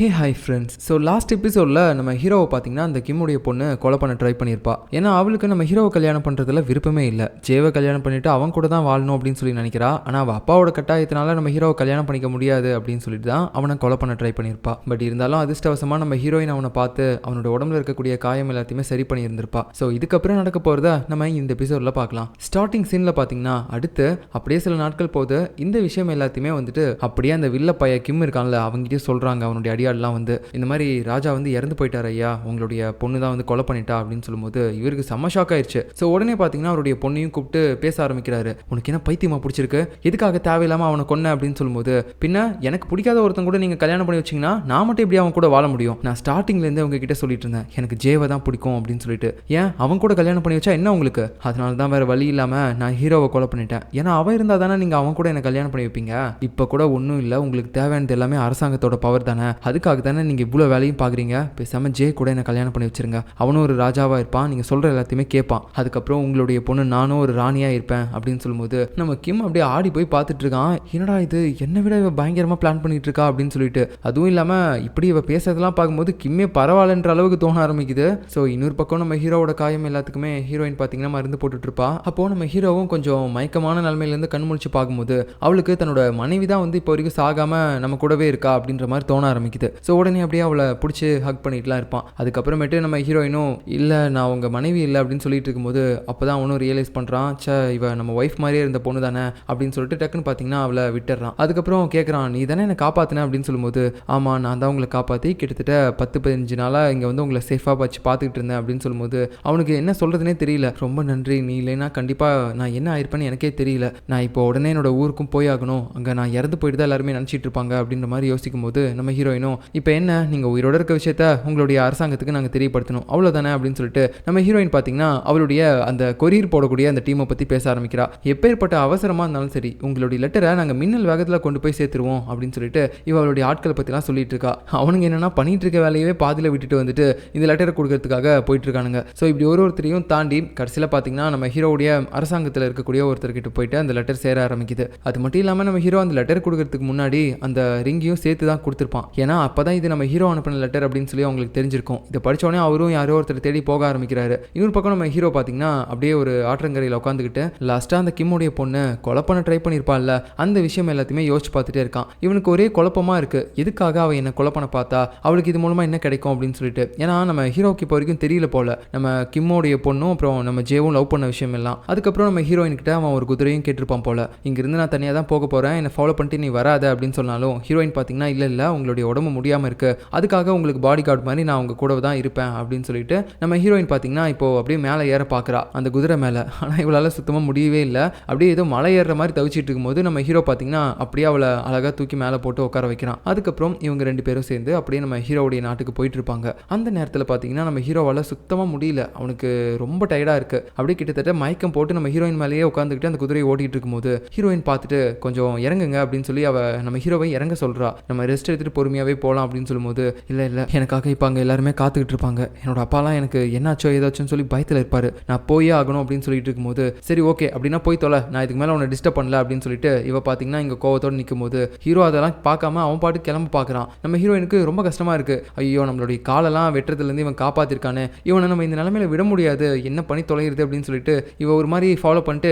Hey hi friends. So last எபிசோடில் நம்ம ஹீரோவை பார்த்தீங்கன்னா அந்த கிம்முடைய பொண்ணு கொலை பண்ண ட்ரை பண்ணியிருப்பா. ஏன்னா அவளுக்கு நம்ம ஹீரோவை கல்யாணம் பண்ணுறதுல விருப்பமே இல்லை. ஜேவை கல்யாணம் பண்ணிட்டு அவன் கூட தான் வாழணும் அப்படின்னு சொல்லி நினைக்கிறா. ஆனால் அவள் அப்பாவோட கட்டாயத்தினால நம்ம ஹீரோவை கல்யாணம் பண்ணிக்க முடியாது அப்படின்னு சொல்லிட்டு தான் அவனை கொலை பண்ண ட்ரை பண்ணியிருப்பா. பட் இருந்தாலும் அதிர்ஷ்டவசமாக நம்ம ஹீரோயின் அவனை பார்த்து அவனோட உடம்புல இருக்கக்கூடிய காயம் எல்லாத்தையுமே சரி பண்ணியிருந்திருப்பா. ஸோ இதுக்கப்புறம் நடக்க போகிறத நம்ம இந்த எபிசோடில் பார்க்கலாம். ஸ்டார்டிங் சீனில் பார்த்தீங்கன்னா அடுத்து அப்படியே சில நாட்கள் போது இந்த விஷயம் எல்லாத்தையுமே வந்துட்டு அப்படியே அந்த வில்ல பைய கிம் இருக்கான்ல அவங்ககிட்டயே சொல்கிறாங்க. அவனுடைய அடியாடெல்லாம் வந்து இந்த மாதிரி ராஜா வந்து இறந்து போயிட்டார் ஐயா, உங்களுடைய பொண்ணு தான் வந்து கொலை பண்ணிட்டா அப்படின்னு சொல்லும்போது இவருக்கு செம்ம ஷாக் ஆயிடுச்சு. ஸோ உடனே பார்த்தீங்கன்னா அவருடைய பொண்ணையும் கூப்பிட்டு பேச ஆரம்பிக்கிறாரு. உனக்கு என்ன பைத்தியமா பிடிச்சிருக்கு, எதுக்காக தேவையில்லாமல் அவனை கொன்ன அப்படின்னு சொல்லும்போது, பின்ன எனக்கு பிடிக்காத ஒருத்தன் கூட நீங்கள் கல்யாணம் பண்ணி வச்சிங்கன்னா நான் மட்டும் எப்படி அவன் கூட வாழ முடியும்? நான் ஸ்டார்டிங்லேருந்து அவங்க கிட்ட சொல்லிட்டு இருந்தேன் எனக்கு ஜேவை தான் பிடிக்கும் அப்படின்னு சொல்லிட்டு. ஏன் அவன் கூட கல்யாணம் பண்ணி வச்சா என்ன உங்களுக்கு? அதனால தான் வேற வழி இல்லாமல் நான் ஹீரோவை கொலை பண்ணிட்டேன். ஏன்னா அவன் இருந்தால் தானே நீங்கள் அவன் கூட என்ன கல்யாணம் பண்ணி வைப்பீங்க. இப்போ கூட ஒன்றும் இல்லை, உங்களுக்கு தேவையானது எல்லாமே அரசாங்கத்தோட பவர் தானே, அதுக்காக தானே நீங்கள் இவ்வளோ வேலையும் பார்க்குறீங்க. பேசாமல் ஜே கூட என்ன கல்யாணம் பண்ணி வச்சிருங்க. அவனும் ஒரு ராஜாவாக இருப்பான், நீங்கள் சொல்கிற எல்லாத்தையுமே கேட்பான். அதுக்கப்புறம் உங்களுடைய பொண்ணு நானும் ஒரு ராணியாக இருப்பேன் அப்படின்னு சொல்லும்போது நம்ம கிம் அப்படியே ஆடி போய் பார்த்துட்டு இருக்கான். என்னடா இது, என்னை விட இவ பயங்கரமாக பிளான் பண்ணிட்டு இருக்கா அப்படின்னு சொல்லிட்டு. அதுவும் இல்லாமல் இப்படி இவ பேசுறதெல்லாம் பார்க்கும்போது கிம்மே பரவாயில்லன்ற அளவுக்கு தோண ஆரம்பிக்குது. ஸோ இன்னொரு பக்கம் நம்ம ஹீரோவோட காயம் எல்லாத்துக்குமே ஹீரோயின் பார்த்தீங்கன்னா மருந்து போட்டுட்டு இருப்பா. அப்போ நம்ம ஹீரோவும் கொஞ்சம் மயக்கமான நிலைமையிலேருந்து கண் முழிச்சு பார்க்கும்போது அவளுக்கு தன்னோட மனைவி தான் வந்து இப்போ வரைக்கும் சாகாம நம்ம கூடவே இருக்கா அப்படின்ற மாதிரி தோண ஆரம்பிக்குது. ஸோ உடனே அப்படியே அவளை பிடிச்சி ஹக் பண்ணிட்டுலாம் இருப்பான். அதுக்கப்புறமேட்டு நம்ம ஹீரோயினும் இல்லை நான் உங்க மனைவி இல்லை அப்படின்னு சொல்லிட்டு இருக்கும்போது அப்போதான் அவனும் ரியலைஸ் பண்ணுறான், சே இவ நம்ம ஒய்ஃப் மாதிரியே இருந்த பொண்ணு தானே அப்படின்னு சொல்லிட்டு டக்குன்னு பார்த்தீங்கன்னா அவளை விட்டுறான். அதுக்கப்புறம் கேட்குறான், நீ தானே என்னை காப்பாற்றின அப்படின்னு சொல்லும்போது, ஆமாம் நான் தான் உங்களை காப்பாற்றி கிட்டத்தட்ட 10-15 நாளாக இங்கே வந்து உங்களை சேஃபாக வச்சு பார்த்துக்கிட்டு இருந்தேன் அப்படின்னு சொல்லும்போது அவனுக்கு என்ன சொல்கிறதுனே தெரியல. ரொம்ப நன்றி, நீ இல்லைன்னா கண்டிப்பாக நான் என்ன ஆயிருப்பேன்னு எனக்கே தெரியல. நான் இப்போ உடனே என்னோட ஊருக்கும் போய் ஆகணும், அங்கே நான் இறந்து போயிட்டு தான் எல்லாருமே நினச்சிட்டு இருப்பாங்க அப்படின்ற மாதிரி யோசிக்கும் போது நம்ம ஹீரோயினும் இப்போ என்ன நீங்கள் உயிரோட இருக்க விஷயத்த உங்களுடைய அரசாங்கத்துக்கு நாங்கள் தெரியப்படுத்தணும் அவ்வளோதானே அப்படின்னு சொல்லிட்டு நம்ம ஹீரோயின் பார்த்தீங்கன்னா அவளுடைய அந்த கொரியர் போடக்கூடிய அந்த டீமை பற்றி பேச ஆரம்பிக்கிறா. எப்பேற்பட்ட அவசரமாக இருந்தாலும் சரி உங்களுடைய லெட்டரை நாங்கள் மின்னல் வேகத்தில் கொண்டு போய் சேர்த்துருவோம் அப்படின்னு சொல்லிட்டு இவளுடைய ஆட்களை பற்றிலாம் சொல்லிட்டு இருக்கா. அவனுங்க என்னன்னா பண்ணிட்டு இருக்க வேலையவே பாதியில் விட்டுட்டு வந்துட்டு இந்த லெட்டரை கொடுக்கறதுக்காக போயிட்டு இருக்கானுங்க. ஸோ இப்படி ஒருத்தரையும் தாண்டி கடைசியில் பார்த்தீங்கன்னா நம்ம ஹீரோவுடைய அரசாங்கத்தில் இருக்கக்கூடிய ஒருத்தர்கிட்ட போயிட்டு அந்த லெட்டர் சேர ஆரம்பிக்குது. அது மட்டும் இல்லாமல் நம்ம ஹீரோ அந்த லெட்டர் கொடுக்கறதுக்கு முன்னாடி அந்த ரிங்கையும் சேர்த்து தான் கொடுத்துருப்பான். ஏன்னா அப்பதான் இது நம்ம ஹீரோ அனுப்பின லெட்டர் அப்படின்னு சொல்லி அவங்களுக்கு தெரிஞ்சிருக்கும். இதை படிச்சோடனே அவரும் யாரோ ஒருத்தர் தேடி போக ஆரம்பிக்கிறாரு. இன்னொரு பக்கம் நம்ம ஹீரோ பார்த்தீங்கன்னா அப்படியே ஒரு ஆற்றங்கரையில் உட்காந்துக்கிட்டு லாஸ்ட்டாக அந்த கிம்முடைய பொண்ணு கொலை பண்ண ட்ரை பண்ணியிருப்பாள்ல அந்த விஷயம் எல்லாத்தையுமே யோசிச்சு பார்த்துட்டே இருக்கான். இவனுக்கு ஒரே குழப்பமா இருக்கு, எதுக்காக அவள் என்ன கொலை பண்ண பார்த்தா, அவளுக்கு இது மூலமா என்ன கிடைக்கும் அப்படின்னு சொல்லிட்டு. ஏன்னா நம்ம ஹீரோக்கு இப்போ வரைக்கும் தெரியல போல நம்ம கிம்முடைய பொண்ணும் அப்புறம் நம்ம ஜேவும் லவ் பண்ண விஷயம் எல்லாம். அதுக்கப்புறம் நம்ம ஹீரோயின் கிட்ட அவன் ஒரு குதிரையும் கேட்டிருப்பான் போல, இங்கிருந்து நான் தனியாக தான் போக போறேன், என்னை ஃபாலோ பண்ணிட்டு நீ வராத அப்படின்னு சொன்னாலும் ஹீரோயின் பார்த்தீங்கன்னா இல்லை உங்களுடைய உடம்பு முடியாமல் இருக்கு, அதுக்காக உங்களுக்கு பாடி கார்டு மாதிரி நான் உங்க கூட தான் இருப்பேன் அப்படின்னு சொல்லிட்டு நம்ம ஹீரோயின் பார்த்தீங்கன்னா இப்போ அப்படியே மேலே ஏற பார்க்குறா அந்த குதிரை மேலே. ஆனால் இவளால் சுத்தமாக முடியவே இல்லை. அப்படியே ஏதோ மலை ஏறுற மாதிரி தவிச்சிட்டு இருக்கும்போது நம்ம ஹீரோ பார்த்தீங்கன்னா அப்படியே அவளை அழகாக தூக்கி மேலே போட்டு உட்கார வைக்கிறான். அதுக்கப்புறம் இவங்க 2 பேரும் சேர்ந்து அப்படியே நம்ம ஹீரோவுடைய நாட்டுக்கு போயிட்டு இருப்பாங்க. அந்த நேரத்தில் பார்த்தீங்கன்னா நம்ம ஹீரோவால் சுத்தமாக முடியல, அவனுக்கு ரொம்ப டயர்டாக இருக்கு. அப்படியே கிட்டத்தட்ட மயக்கம் போட்டு நம்ம ஹீரோயின் மேலேயே உட்காந்துக்கிட்டு அந்த குதிரையை ஓட்டிட்டு இருக்கும்போது ஹீரோயின் பார்த்துட்டு கொஞ்சம் இறங்குங்க அப்படின்னு சொல்லி அவ நம்ம ஹீரோவை இறங்க சொல்றா. நம்ம ரெஸ்ட் எடுத்துட்டு பொறுமையாவே போகலாம் அப்படின்னு சொல்லும்போது இல்லை எனக்காக இப்போ அங்கே எல்லாருமே காத்துக்கிட்டு இருப்பாங்க, என்னோட அப்பாலாம் எனக்கு என்னாச்சோ ஏதாச்சும்னு சொல்லி பயத்தில் இருப்பாரு, நான் போயே ஆகணும் அப்படின்னு சொல்லிட்டு இருக்கும்போது சரி ஓகே அப்படின்னா போய் தொலை, நான் இதுக்கு மேலே அவனை டிஸ்டர்ப் பண்ணல அப்படின்னு சொல்லிட்டு இவ பார்த்தீங்கன்னா இங்கே கோவத்தோடு நிற்கும் போது ஹீரோ அதெல்லாம் பார்க்காம அவன் பாட்டு கிளம்ப பார்க்குறான். நம்ம ஹீரோயினுக்கு ரொம்ப கஷ்டமா இருக்கு, ஐயோ நம்மளுடைய காலெல்லாம் வெட்டுறதுலேருந்து இவன் காப்பாற்றிருக்கானே, இவனை நம்ம இந்த நிலைமையில விட முடியாது, என்ன பண்ணி தொலைகிறது அப்படின்னு சொல்லிட்டு இவ ஒரு மாதிரி ஃபாலோ பண்ணிட்டு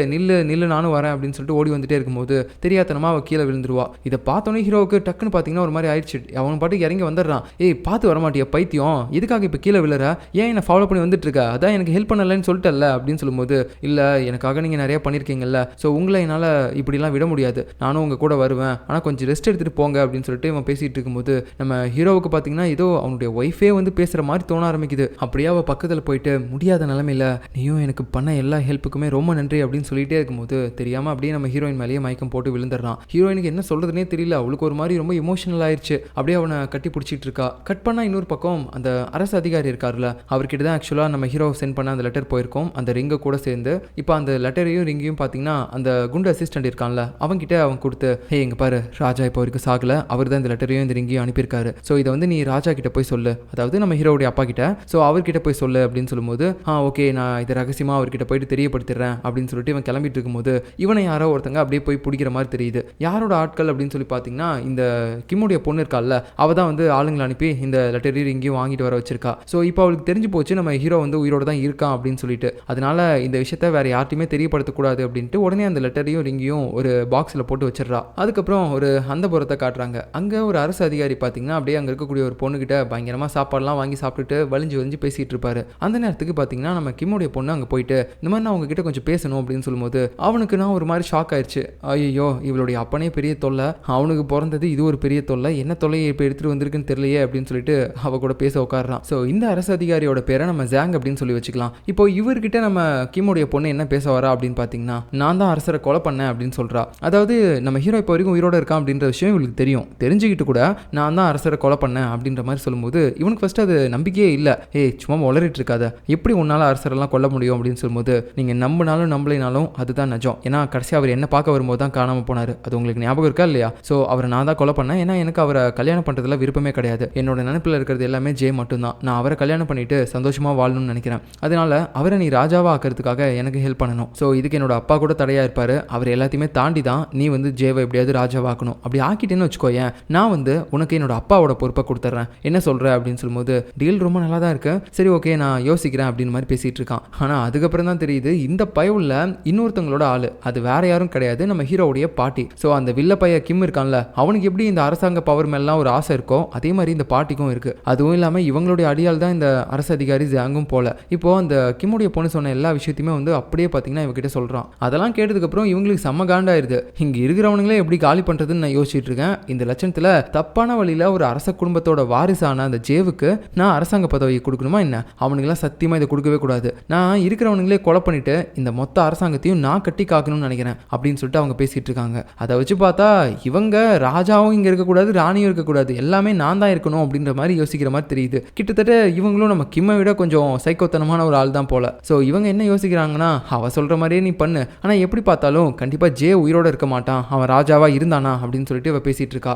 நில்லு நானும் வரேன் அப்படின்னு சொல்லிட்டு ஓடி வந்துட்டே இருக்கும்போது தெரியாதனமா அவள் கீழே விழுந்துருவா. இதை பார்த்தோன்னே ஹீரோவுக்கு டக்குன்னு பார்த்தீங்கன்னா ஒரு மாதிரி ஆயிடுச்சு. அவன் பாட்டுக்கு இறங்கி வந்துடுறான். ஏய் பார்த்து வரமாட்டியா பைத்தியம், எதுக்காக இப்போ கீழே விழுற, ஏன் என்ன ஃபாலோ பண்ணி வந்துட்டு இருக்க, அதான் எனக்கு ஹெல்ப் பண்ணலன்னு சொல்லிட்டல்ல அப்படின்னு சொல்லும்போது இல்லை எனக்காக நீங்கள் நிறைய பண்ணியிருக்கீங்கல்ல, ஸோ உங்களை என்னால் இப்படிலாம் விட முடியாது, நானும் உங்கள் கூட வருவேன், ஆனால் கொஞ்சம் ரெஸ்ட் எடுத்துகிட்டு போங்க அப்படின்னு சொல்லிட்டு இவன் பேசிகிட்டு இருக்கும்போது நம்ம ஹீரோவுக்கு பார்த்தீங்கன்னா ஏதோ அவனுடைய ஒய்ஃபே வந்து பேசுகிற மாதிரி தோண ஆரம்பிக்குது. அப்படியே அவள் பக்கத்தில் போயிட்டு முடியாத நிலமையில நீயும் எனக்கு பண்ண எல்லா ஹெல்ப்புக்குமே ரொம்ப நன்றி அப்படின்னு சொல்லிட்டே இருக்கும்போது தெரியாமல் அப்படியே நம்ம ஹீரோயின் மேலேயே மயக்கம் போட்டு விழுந்துடுறான். ஹீரோயினுக்கு என்ன சொல்கிறதுனே தெரியல, அவளுக்கு ஒரு மாதிரி ரொம்ப எமோஷனல் ஆயிடுச்சு. அப்படியே அவனை கட்டி பிடிச்சிட்டு இருக்கா. கட் பண்ணால் இன்னொரு பக்கம் அந்த அரசு அதிகாரி இருக்கார்ல அவர்கிட்ட தான் ஆக்சுவலாக நம்ம ஹீரோ சென்ட் பண்ண அந்த லெட்டர் போயிருக்கோம், அந்த ரிங்கை கூட சேர்ந்து. இப்போ அந்த லெட்டரையும் ரிங்கையும் பார்த்தீங்கன்னா அந்த குண்டு அசிஸ்டன்ட் இருக்கான்ல அவன்கிட்ட அவன் கொடுத்து, ஹே இங்கே பாரு ராஜா இப்போ வரைக்கும் சாகலை, அவர் தான் இந்த லெட்டரையும் இந்த ரிங்கையும் அனுப்பியிருக்காரு, ஸோ இதை வந்து நீ ராஜா கிட்ட போய் சொல்லு, அதாவது நம்ம ஹீரோவுடைய அப்பா கிட்ட, ஸோ அவர்கிட்ட போய் சொல்லு அப்படின்னு சொல்லும்போது ஓகே நான் இதை ரகசியமாக அவர்கிட்ட போயிட்டு தெரியப்படுத்திடுறேன் அப்படின்னு சொல்லிட்டு இவன் கிளம்பிட்டு இருக்கும்போது இவனை யாரோ ஒருத்தங்க அப்படியே போய் பிடிக்கிற மாதிரி தெரியுது. யாரோட ஆட்கள் அப்படின்னு சொல்லி பார்த்தீங்கன்னா இந்த கிம்முடைய பொண்ணு இருக்கால்ல அவள் தான் வந்து ஆளுங்களை அனுப்பி இந்த லெட்டரையும் இங்கேயும் வாங்கிட்டு வர வச்சிருக்கா. ஸோ இப்போ அவளுக்கு தெரிஞ்சு போச்சு நம்ம ஹீரோ வந்து உயிரோட தான் இருக்கான் அப்படின்னு சொல்லிட்டு. அதனால இந்த விஷயத்த வேற யார்ட்டையுமே தெரியப்படுத்தக்கூடாது அப்படின்ட்டு உடனே அந்த லெட்டரையும் ரிங்கையும் ஒரு பாக்ஸில் போட்டு வச்சிடறா. அதுக்கப்புறம் ஒரு அந்தப்புறத்தை காட்டுறாங்க. அங்கே ஒரு அரசு அதிகாரி பார்த்தீங்கன்னா அப்படியே அங்கே இருக்கக்கூடிய ஒரு பொண்ணுகிட்ட பயங்கரமாக சாப்பாடுலாம் வாங்கி சாப்பிட்டுட்டு வலிஞ்சு பேசிட்டு இருப்பாரு. அந்த நேரத்துக்கு பார்த்தீங்கன்னா நம்ம கிம்முடைய பொண்ணு அங்கே போயிட்டு இந்த மாதிரி நான் உங்ககிட்ட கொஞ்சம் பேசணும் அப்படின்னு சொல்லும்போது அவனுக்கு நான் ஒரு மாதிரி ஷாக் ஆயிடுச்சு. ஐயோ இவளுடைய அப்பனே பெரிய தொல்லை, அவனுக்கு பிறந்தது இது ஒரு பெரிய தொல்லை, என்ன தொல்லையை இப்போ எடுத்துட்டு வந்திருக்குன்னு தெரியலையே அப்படின்னு சொல்லிட்டு அவ கூட பேச உட்காடுறான். ஸோ இந்த அரசு அதிகாரியோட பேரை நம்ம ஜாங் அப்படின்னு சொல்லி வச்சுக்கலாம். இப்போ இவர்கிட்ட நம்ம கிம்முடைய பொண்ணு என்ன பேச வரா அப்படின்னு பார்த்தீங்கன்னா நான் தான் அரசரை கொலை பண்ணேன் அப்படின்னு சொல்றா. அதாவது நம்ம ஹீரோ இப்போ வரைக்கும் உயிரோட இருக்கான் அப்படின்ற விஷயம் இவளுக்கு தெரியும். தெரிஞ்சுக்கிட்டு கூட நான் தான் அரசரை கொலை பண்ணேன் அப்படின்ற மாதிரி சொல்லும்போது இவனுக்கு ஃபர்ஸ்ட் அது நம்பிக்கையே இல்லை. சும்மா உளறிட்டு இருக்காத, எப்படி உன்னால அரசரெல்லாம் கொல்ல முடியும் அப்படின்னு சொல்லும்போது நீங்க நம்பினாலும் நம்பலைனாலும் அதுதான் நிஜம். ஏன்னா கடைசி அவர் என்ன பார்க்க வரும்போது தான் காணாம போனாரு. அது உங்களுக்கு ஞாபகம் இருக்கா இல்லையா? ஸோ அவரை நான் தான் கொலை பண்ணேன். ஏன்னா எனக்கு அவரை கல்யாணம் பண்றதுல விருப்பமே கிடையாது. என்னோட நினைப்பில் இருக்கிறது எல்லாமே ஜே மட்டும்தான். நான் அவரை கல்யாணம் பண்ணிட்டு சந்தோஷமா வாழணும்னு நினைக்கிறேன். அதனால அவரை நீ ராஜாவா ஆக்கிறதுக்காக எனக்கு ஹெல்ப் பண்ணணும். ஸோ இதுக்கு என்னோட அப்பா கூட தடையா இருப்பாரு. அவர் எல்லாத்தையுமே தாண்டி தான் நீ வந்து ஜேவை எப்படியாவது ராஜாவாக்கணும். அப்படி ஆக்கிட்டேன்னு வச்சுக்கோயேன், நான் வந்து உனக்கு என்னோட அப்பாவோட பொறுப்பை கொடுத்துட்றேன், என்ன சொல்ற அப்படின்னு சொல்லும்போது டீல் ரொம்ப நல்லா தான் இருக்கு, சரி ஓகே நான் யோசிக்கிறேன் அப்படின்னு மாதிரி பேசிட்டு இருக்கான். ஆனா அதுக்கப்புறம் தான் தெரியுது இந்த பயவுல இன்னொருத்தவங்களோட ஆளு, அது வேற யாரும் கிடையாது, நம்ம ஹீரோவுடைய பாட்டி. ஸோ அந்த வில்ல பைய கிம் இருக்கான்ல, அவனுக்கு எப்படி இந்த அரசாங்க பவர் மேலாம் ஒரு ஆசை இருக்கோ அதே மாதிரி இந்த பாட்டிக்கும் இருக்கு. அதுவும் இல்லாம இவங்களுடைய அடியால் தான் இந்த அரசு அதிகாரி ஜாங்கும் போல. இப்போ அந்த கிம்முடைய பொண்ணு சொன்ன எல்லா விஷயத்தையுமே வந்து அப்படியே பார்த்தீங்கன்னா இவகிட்ட சொல்றான். அதெல்லாம் கேட்டதுக்கு அப்புறம் இவங்களுக்கு செம்ம காண்டாயிருது. இங்க இருக்கிறவங்களே எப்படி காலி பண்றதுன்னு நான் யோசிச்சுட்டு இருக்கேன். இந்த லட்சணத்துல தப்பான வழியில ஒரு அரச குடும்பத்தோட வாரிசான அந்த ஜேவுக்கு நான் அரசாங்க பதவியை கொடுக்கணுமா என்ன? அவனுங்களாம் சத்தியமா இதை கொடுக்கவே கூடாது. நான் இருக்கிறவனுங்களே கொலை பண்ணிட்டு இந்த மொத்த அரசாங்கத்தையும் நான் கட்டி காக்கணும்னு நினைக்கிறேன் அப்படின்னு சொல்லிட்டு அவங்க பேசிட்டு இருக்காங்க. அதை வச்சு பார்த்தா இவங்க ராஜாவும் இங்க இருக்கக்கூடாது, ராணியும் இருக்கக்கூடாது, எல்லாமே நான் தான் இருக்கணும் அப்படின்ற மாதிரி யோசிக்கிற மாதிரி தெரியுது. கிட்டத்தட்ட இவங்களும் நம்ம கிம்மை விட கொஞ்சம் சைக்கோத்தனமான ஒரு ஆள் தான் போல. ஸோ இவங்க என்ன யோசிக்கிறாங்கன்னா அவ சொல்ற மாதிரியே நீ பண்ணு, ஆனா எப்படி பார்த்தாலும் கண்டிப்பா ஜே உயிரோட இருக்க மாட்டான், அவன் ராஜாவா இருந்தானா அப்படின்னு சொல்லிட்டு இவ பேசிட்டு இருக்கா.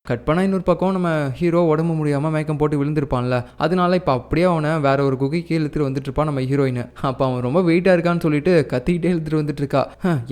கட் பண்ணால் இன்னொரு பக்கம் நம்ம ஹீரோ உடம்பு முடியாமல் மயக்கம் போட்டு விழுந்திருப்பான்ல, அதனால இப்போ அப்படியே அவனை வேற ஒரு குகைக்கு இழுத்துட்டு வந்துட்டு இருப்பான் நம்ம ஹீரோயின். அப்போ அவன் ரொம்ப வெயிட்டாக இருக்கான்னு சொல்லிட்டு கத்திக்கிட்டே இழுத்துட்டு வந்துட்டு இருக்கா.